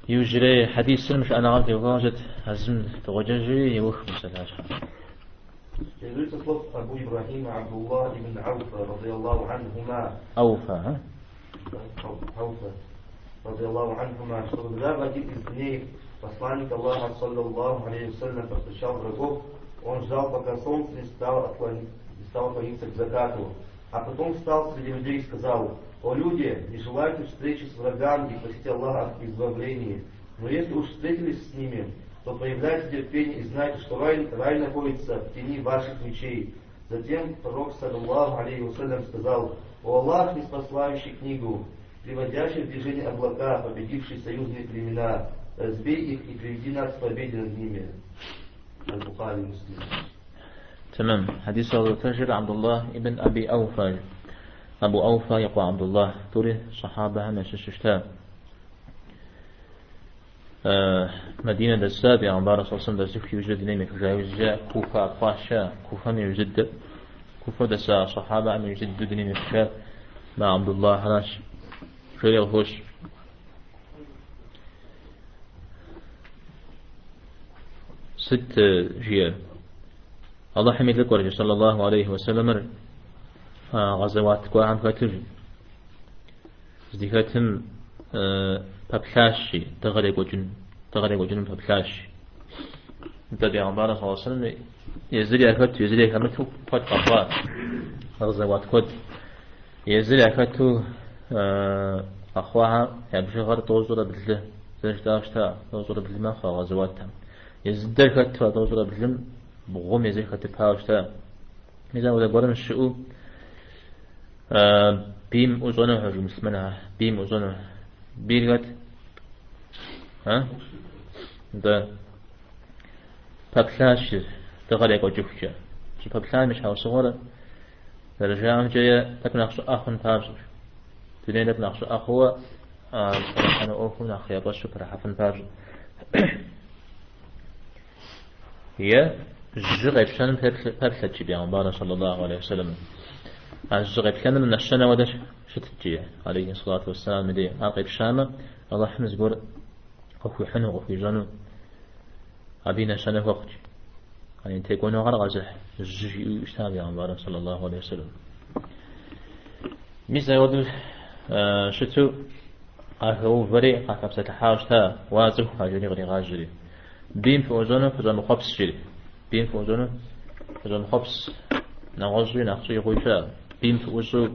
يوجري حديث سلمش أنا غلط يواجد هزم توججي يوخ مسلاش. Передается слов Абу Ибрахима Абдуллах ибн Ауфа, радиаллаху анхума. Ауфа, Ауфа, радиаллаху анхума, что когда в один из дней посланник Аллаха, саллаллаху алейхи вассалям, повстречал врагов, он ждал, пока солнце не стало клониться к закату. А потом встал среди людей и сказал: «О люди, не желаете встречи с врагами и просите Аллаха об избавлении. Но если уж встретились с ними, то проявляйте терпение и знайте, что рай находится в тени ваших мечей». Затем пророк, саллаллаху алейхи вассалям, сказал: «О Аллах, неспослающий книгу, приводящий в движение облака, победивший союзные племена, разбей их и приведи нас к победе над ними». Аль-Бухари, Муслим. تمام. حديث الرجل عبد الله ابن أبي أوفى. أبو أوفى يقوى عبد الله توري صحابة ما ششتا مدينة السابعة عن بارس وصل دسك يوجد نيمك جاوز كوفة قاشا كوفة من يوجد كوفة دسا صحابة من يوجد نيمك مع عبد الله هلاش شريع الهوش. ست جيال الله حميد لك ورجل صلى الله عليه وسلم غزوات كوا عم كاتر زديكاتم بابلاشي تغرق وجن بابلاشي تبع عمر صلى الله عليه وسلم يزري كمتو فات قطار غزوات كود يزري أكتو أخوها يبشر غير توزر بالله زجداشتا توزر بالله خا غزواتهم يزدر كتو توزر بالله بغم يزري كتو باوشتا إذا ولا قرن الشؤو بيم أزونه هجوم مسلمنا بيم أزونه بيرغت ده بابلاش تغلق وجوكشا شي بابلاش مش هاو صغيرة رجعهم جاية تكون أخشو أخون بابزر تنين تكون أخشو أخوة أنا أوفون أخي أبشو برحفن بابزر هي الجغب شان بابلاش بيان بارا صلى الله عليه وسلم الجغب كان من الشنا ودش شتجي عليه الصلاة والسلام مدي عقب شامة الله حمز قول أخوي حنو أخوي جانو أبينا شنا وقت يعني تكون غير غزح الجي يشتابي عن بارا صلى الله عليه وسلم ميزة يودل شتو أخو فري قاكب ستحاوشتا وازف هاجري غري غاجري بيم في أوزونه فزان خبص جري بيم في أوزونه فزان خبص نغزوي نغزوي غويشا بيم في أوزو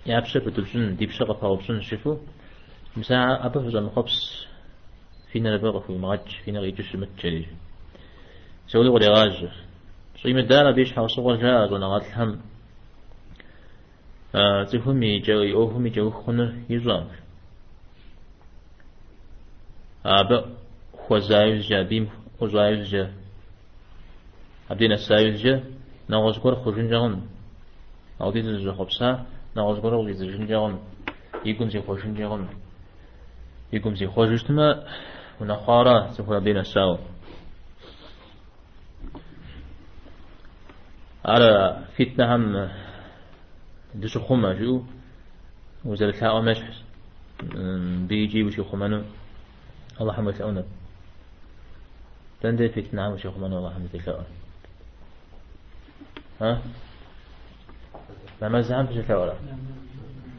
يابشا بتبسن ديبشا غفاوبسن شفو مساعة أبا فزان خبص فينا نبغى في مغج فينا غيجوش متجري سولي غري غاجر صيم الدارة بيش حوصو غرجاز ونغات الهم تفهمي جاوي أوهمي جاوي خنر يزوام أبا خوزايز جا بيم خوزايز جا عبدين السايز جا نغزقر خجن جاغن عودي تنزل خبصا نغزقر غزي زجن جاغن يقوم زي خجن جاغن يقوم زي خجشتما ونخارا سفر عبدين الساو على فتنة هم دشو خما جو وزارة الحاقة مشحس بيجي وشي خمانو الله حمد لأونا تندي فتنة وشي خمانو الله حمد لأونا ها ما زعم في الحاقة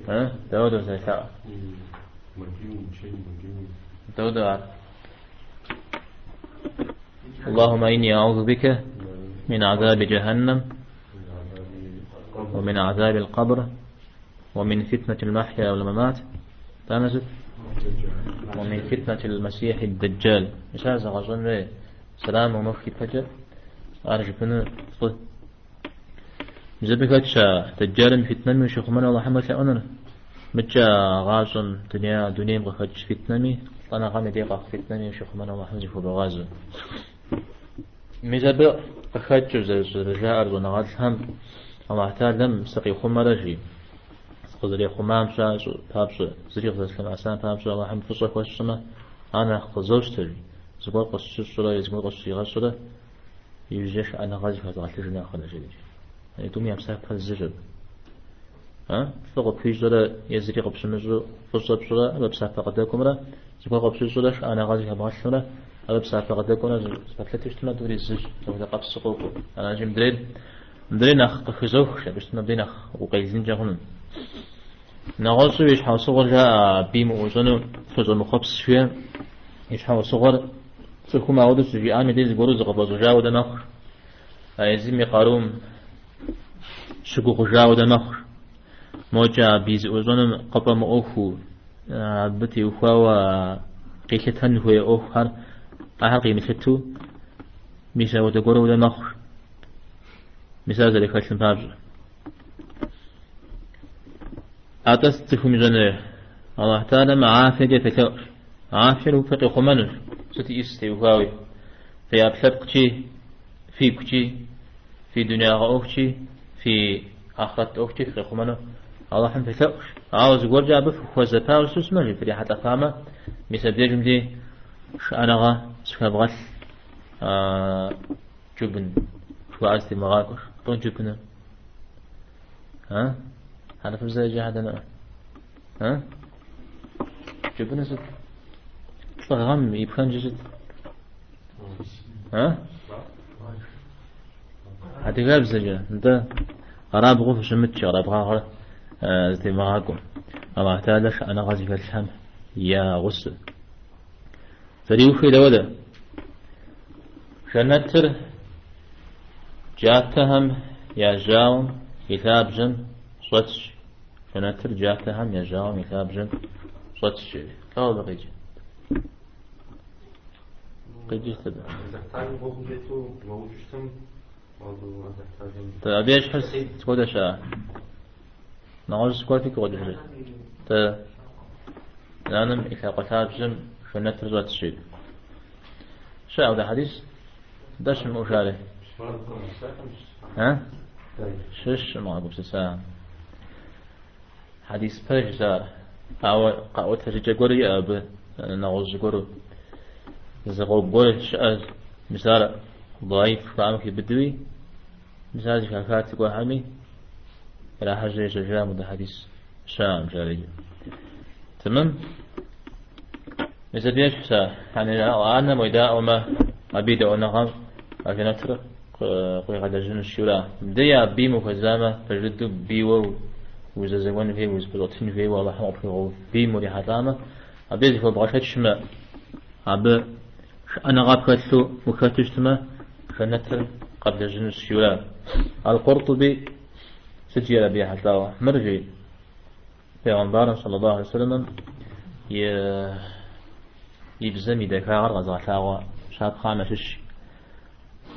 ها داود وزارة الحاقة داود اللهم إني أعوذ بك من عذاب جهنم ومن عذاب القبر ومن فتنة المحيا والممات تنزل ومن فتنة المسيح الدجال مش هذا غزون سلام ومخي فجأة أرجو كنا صد زبكت شا دجال فتنة من شخمنا الله حمد لأننا متجا غازن دنيا مغفج فتنة أنا غامي ديقا فتنة من شخمنا الله حمد فوق غازن مزبق أخذ رجاء أرض ونغادهم الله تعالى لم سقي خمرجي خذ خمام شاش بابش زريق الإسلام عسان بابش الله حمد فصح وشما أنا خزوجتري زبور قصش الصلاة يزبور قصش يغسله يجيش أنا غازي فاتغلت جنا خنا جديد يعني تومي أمسح الزجر فقط في جرى يزري قبش مجو فرصة بشرى أبى بسافة قدكم را زكوا قبش جرى أنا غازي كبغشنا أبى بسافة قدكم را فتلتش تما دوري الزج تبغى قبش سقوق أنا جيم درين أخ خزوخ باش تما بدين أخ وقيزين جهنم نغاصو يش حاول صغر جاء بيم وزنو فزو مخبص شوية يش حاول صغر سكوا ما ودس في عام ديز جروز قبض جاو ده نخر أيزيم يقارون شكو جاو ده نخر موجا بيز وزنو قبل ما أوفو بتي وخوا قيلتهن هو أوفر أهل مثلتو ميسا وده جرو ده نخر مثال ذلك خلص بابج أتستفهم جنة الله تعالى معافية تكاش عافية وفقه خمانش ستي إستي وهاوي في أبسبقشي في كشي في دنيا أوكشي في آخرت أوكشي في خمانه الله حمد تكاش عاوز ورجع بف وزبا وسوسمه في حتى فاهمة مثل ديجم دي شأنغا سكابغس جبن شو عايز مغاكش طون جبنه أنا في زي جهدنا جبنا زد غم يبخن جزد هذا غاب زجا ده غراب غوف شمتش غراب غار زي ما غاكم أما تعالش أنا غازي في الشام يا غسل فريوخي دودا شنتر جاتهم يا جاوم كتاب جن صوتش شنتر جاتهم يا جاوم كتاب جن صوتش كاو بقيج قيج تبع أبيش حس تقول شاء نعوز سكوت فيك قد حس لأنم إذا قتاب جن شنتر صوتش شاء هذا حديث داش مشاري شش ما أقول سسا حديث فرجزار أو قاوت رجعوري أب نعوز جورو زغوب قول شأز مثال ضعيف كامك بدوي مثال شافات تقول حمي إلى حاجة جاء مد حديث شام جاري تمام مثل ديش سا يعني أنا ميدا وما أبيد ونغم عشان أترك قوي هذا جن الشورى بديا بيمو خزامة فجدوا بيو وزازوان فيه وزبلوتين فيه والله حمر فيه بيمو لحظامة أبيد في بغشة شماء أب أنا غاب كتلو وكتشتما فنتر قبل جن الشورى القرطبي سجل بها حتى مرجي في غنبار صلى الله عليه وسلم يبزمي دكار غزاتاوا شاب خامشش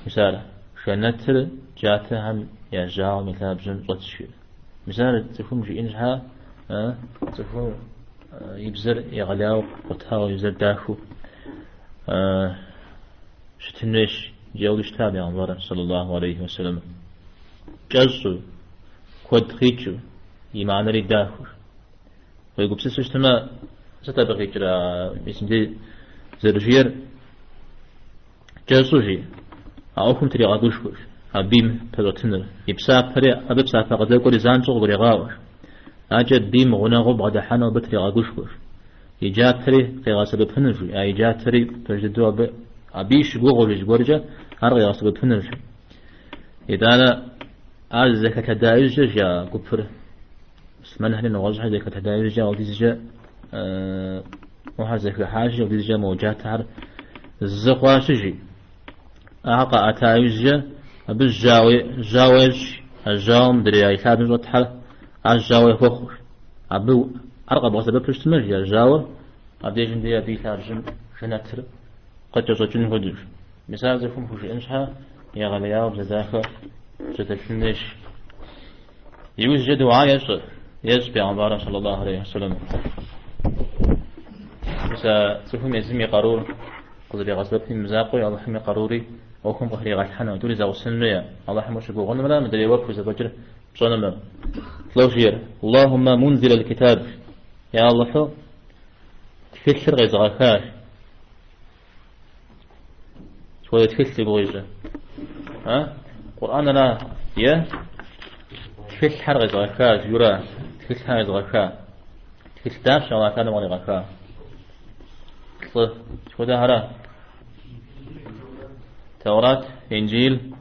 مثال شنتر جاتهم يا جاو مثال بجن قدش مثال تفهم شيء إنها تفهم يبزر يغلاو قطها يبزر داخو شتنش جاولش تابع عن صلى الله عليه وسلم جزو كود خيتشو يمعنى لي داخو ويقول بسيس اجتماع ستبقى كرا اسم دي زرجير جزوجي أوكم تري غادوش كوش أبيم بلوتنر يبسا بري أبسا فقد يقول زانجو غري غاوش أجد بيم غنا غب غدا حنا بتري غادوش كوش يجا بري في غاسب بنرجي أي جا بري تجدوا أبيش غوغل جورجا هرغي غاسب بنرجي إذا أنا زكاة دايج جا كفر اسمنا هنا نوزع زكاة دايج جا وديجا وحزك حاجة وديجا موجات هر الزقواشجي أعقى أتايجا بالجاوج الجاوم درياي ثابت وتحل الجاوي فخر أبو أرقى بغسل بشتمج الجاو أبديجن ديا بي ثابت شنتر قد جزوجن هدوش مثال زفهم فوش إنشها يا غلياو بزاخة جتشنش يوجد دعاء يجب عن صلى الله عليه وسلم مثال زفهم يزمي قارور قد بغسل في مزاقي الله حمي قاروري وكم بخري غالحنا ودوري زاو سنويا الله حمو شكو غنم لا مدري وقف زبجر صنم تلوشير اللهم منزل الكتاب يا الله شو تفكر غير زغاكاش شوية تفكر بغيجة قرآن لا يا تكل حرق زغكا جورا تكل حرق زغكا تكل داش الله كان مغني غكا شو ده هرا توراة إنجيل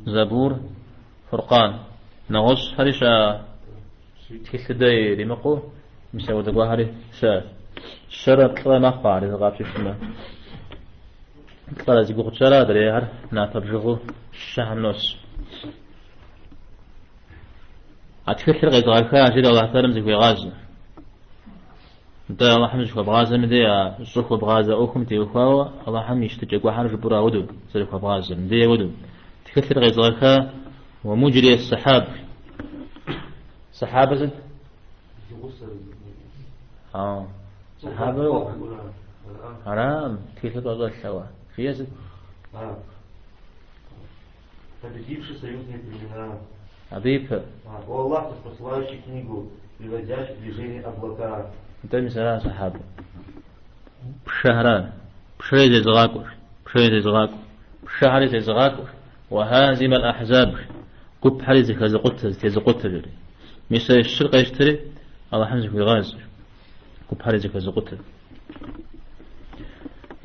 زبور فرقان نغص هريشا تكل داي ريمقو مساو دقوا هري شرط طلع مقبع لذغاب شفنا طلع زيقو خشرا دري هر ناتب جغو الشهم نوس أتفكر غير غالكا جيد الله تعالى زيقو غاز دا الله حمد جكو بغاز مدي جكو بغاز أوكم تيوخاو الله حمد يشتجقوا حرج برا ودو زيقو بغاز مدي ودو تفكر غير غالكا ومجري السحاب سحابة زد سحابة حرام كيف تقول الشوا في يزد победивший союзные племена. Абиб. О Аллах, посылающий книгу, приводящий в движение облака. Это مثلا صحابة. بشهران بشهر زغاكوش بشهر زغاكوش بشهر زغاكوش وهازم الأحزاب كوب حريز كزقوت جري مثل الشرق يشتري الله حمزك بغاز كوب حريز كزقوت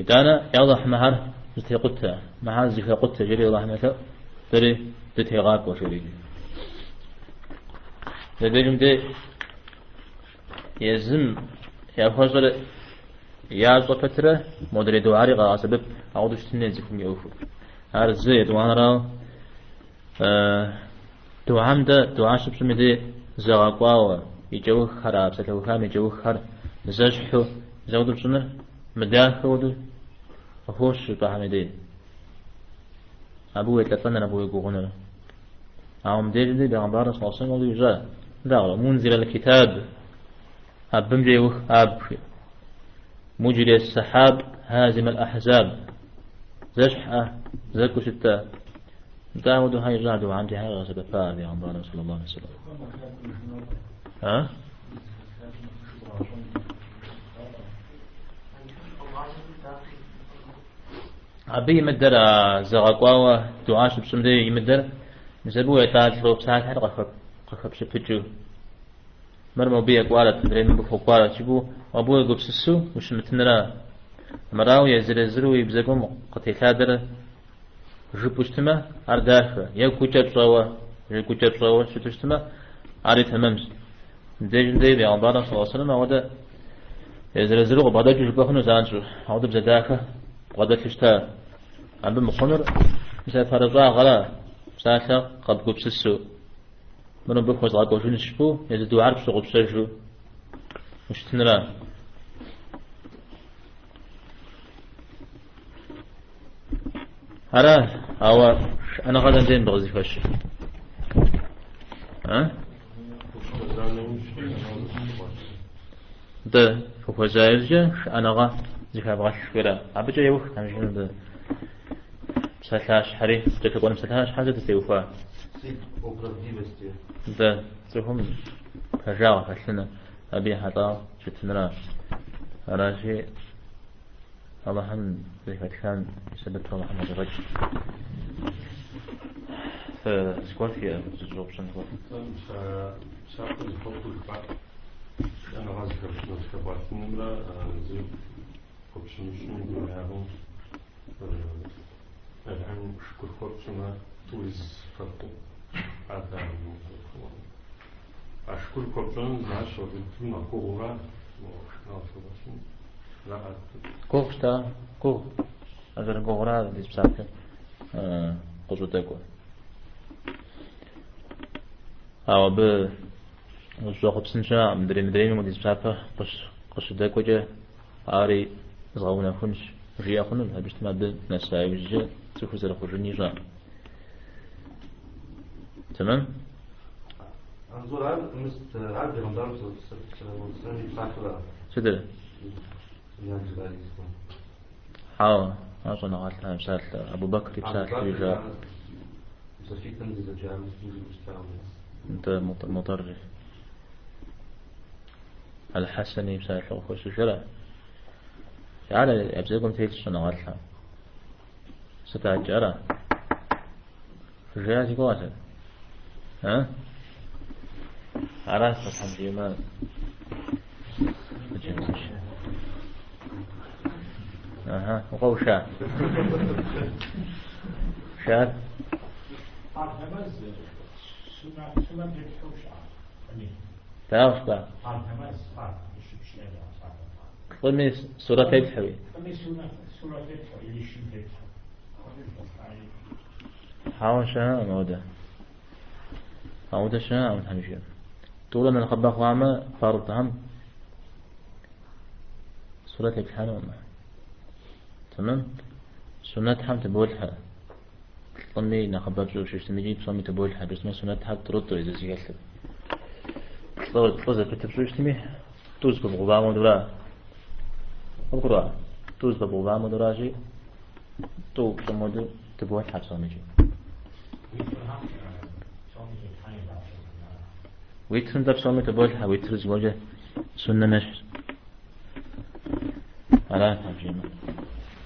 إذا يوضح مهر زتيقوت مهر زتيقوت جري الله حمزك تري زتيغاك وشري لديهم دي يزم يا فجر يا زفترة مدري دواري قا سبب أعود شتنين زكم يوفو هذا زيد وانا راو دوام ده دوام شبش مدي زغاقوا يجوه خراب سلو خام يجوه خر زجحو زودو بسنة مداخل ودو أخوش بحمدي أبوه يتلفن أبوه يقوغن عام ديجدي بغمبار صلى الله عليه وسلم يجا لا منزل الكتاب أبم جيوه أب مجري السحاب هازم الأحزاب زجحة زكو ستة داود هاي جادو عندي هاي غسب فاضي عن بغمبار صلى الله عليه وسلم ها أبي يمدر زغاقوا دعاش بسمدي يمدر نسبوه يتعاد لو بساعة حد قخب شبجو مرمو بيك وارد تدرين بفوق وارد شبو وابوه يقب سسو وش متنرا مراو يزرزرو يبزقوم قتيلا در جبو اشتما اردافة يو كوچا بصوا شو تشتما عاري تمامز ديجن دي بيغمبارا صلى الله عليه وسلم ودا يزرزرو وبعدا جبوخنو زانشو ودا بزداكة ودا تشتا عم بمقنر مثلا فرزا غلا مساسا قد قب سسو منو بخوز عقو شو نشبو يزدو عرب شغل بسجو مش تنرا هرا أو أنا غدا زين بغزي فش ها ده فوق زايرجة أنا غا زكاة بغش كذا عبجة يوخ هم شنو ده مسلاش حري تكون مسلاش حاجة تسيوفا ده تهم فجاء فشنا أبي حطا شتنرا راشي الله هم ذيك كان يثبت الله محمد الرجل فسكوت هي تجرب شنو سكوت شاف الفوق الفات أنا غازي كبشنا كبات نمرة زي كبشنا شنو يقول هذا الآن شكر كبشنا تويز فرقو هذا أشكر كبشنا ناش ودتنا كورا كوفتا كوف أجر كورا ديس بسافة قصو تكون أو ب وسوق بسنشا مدري مديس بسافة قصو تكون جا عاري زغونا خنش ريا خنم هبشت مادة نساي وجه تخوز الخرجني جا تمام أنظر عبد رمضان سنة بسافة شدر حاول أصلا نقول مثال أبو بكر بسال يجا أنت مطرف الحسني بسال خوش شرع على أبزقهم تيجي نقولها ستأجرا في جهة قواسل ها عراس الحمد لله. أها وقوشا شاد تعرف بقى قلني سورة تبحوي حاول شهاء مودا شهاء متحمشين طول من الخباق وعما فارطهم سورة تبحان وما تمام سنة حم تبولها قلني نخباق جو شيش تمجيب صومي تبولها بس ما سنة حم ترطو إذا زيكسل طوزة بتبشوش تمي توز بغبام ودرا أقرأ توز بغبام ودراجي تو بسمودو تبولها بصومي ويترن دب صومي تبولها ويتر زوجة سنة نش على تفجيمه